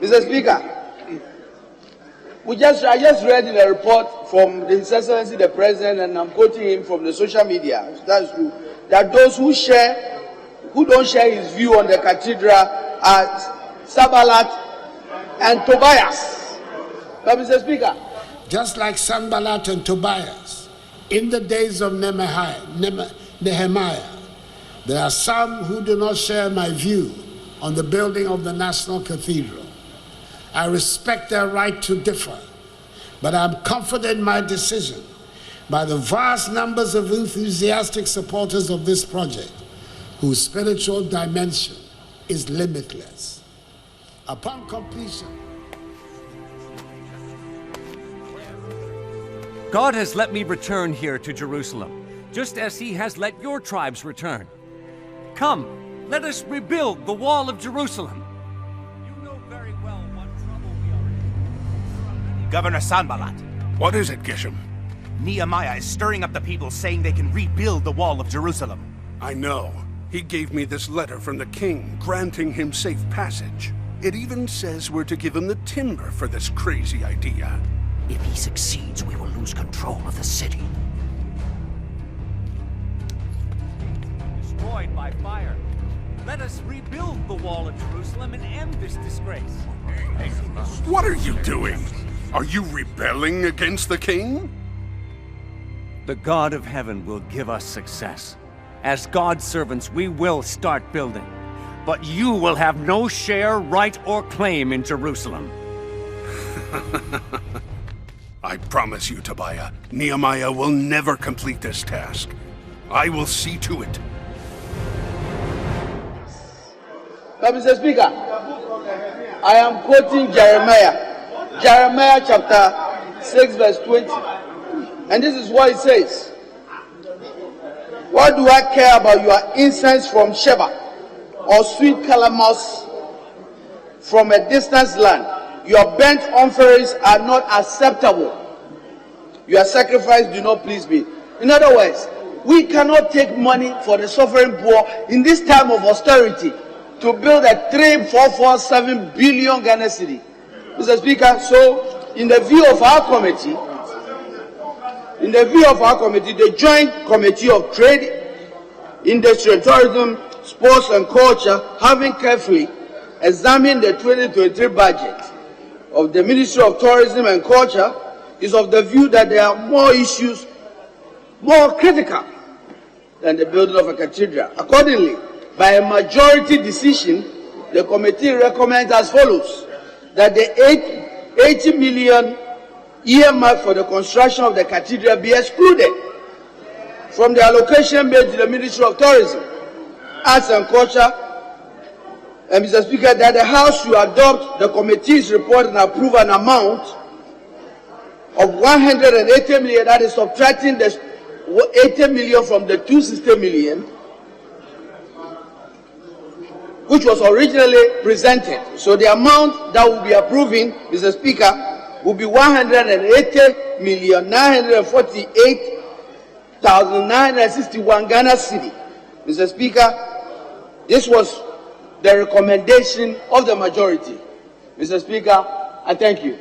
Mr. Speaker, I just read in a report from His Excellency the President, and I'm quoting him from the social media. That's true. That those who don't share his view on the cathedral are Sanballat and Tobias. But Mr. Speaker, just like Sanballat and Tobias, in the days of Nehemiah, there are some who do not share my view on the building of the National Cathedral. I respect their right to differ, but I'm confident in my decision by the vast numbers of enthusiastic supporters of this project whose spiritual dimension is limitless. Upon completion, God has let me return here to Jerusalem, just as he has let your tribes return. Come, let us rebuild the wall of Jerusalem. You know very well what trouble we are in. Governor Sanballat, What is it, Geshem? Nehemiah is stirring up the people, saying they can rebuild the wall of Jerusalem. I know. He gave me this letter from the king, granting him safe passage. It even says we're to give him the timber for this crazy idea. If he succeeds, we will lose control of the city. Destroyed by fire. Let us rebuild the wall of Jerusalem and end this disgrace. What are you doing? Are you rebelling against the king? The God of heaven will give us success. As God's servants, we will start building. But you will have no share, right, or claim in Jerusalem. I promise you, Tobiah, Nehemiah will never complete this task. I will see to it. Mr. Speaker, I am quoting Jeremiah chapter 6 verse 20. And this is what it says. What do I care about your incense from Sheba or sweet calamus from a distant land? Your burnt offerings are not acceptable. Your sacrifice do not please me. In other words, we cannot take money for the suffering poor in this time of austerity to build a 3,447 billion Ghana city. Mr. Speaker, so in the view of our committee, the Joint Committee of Trade, Industry and Tourism, Sports and Culture, having carefully examined the 2023 budget of the Ministry of Tourism and Culture, is of the view that there are more issues more critical than the building of a cathedral. Accordingly, by a majority decision, the committee recommends as follows: that the 80 million earmark for the construction of the cathedral be excluded from the allocation made to the Ministry of Tourism, Arts and Culture. And Mr. Speaker, that the House should adopt the committee's report and approve an amount of 180 million, that is subtracting the 80 million from the 260 million, which was originally presented. So the amount that we'll be approving, Mr. Speaker, will be 180,948,961 Ghana cedi. Mr. Speaker, this was the recommendation of the majority. Mr. Speaker, I thank you.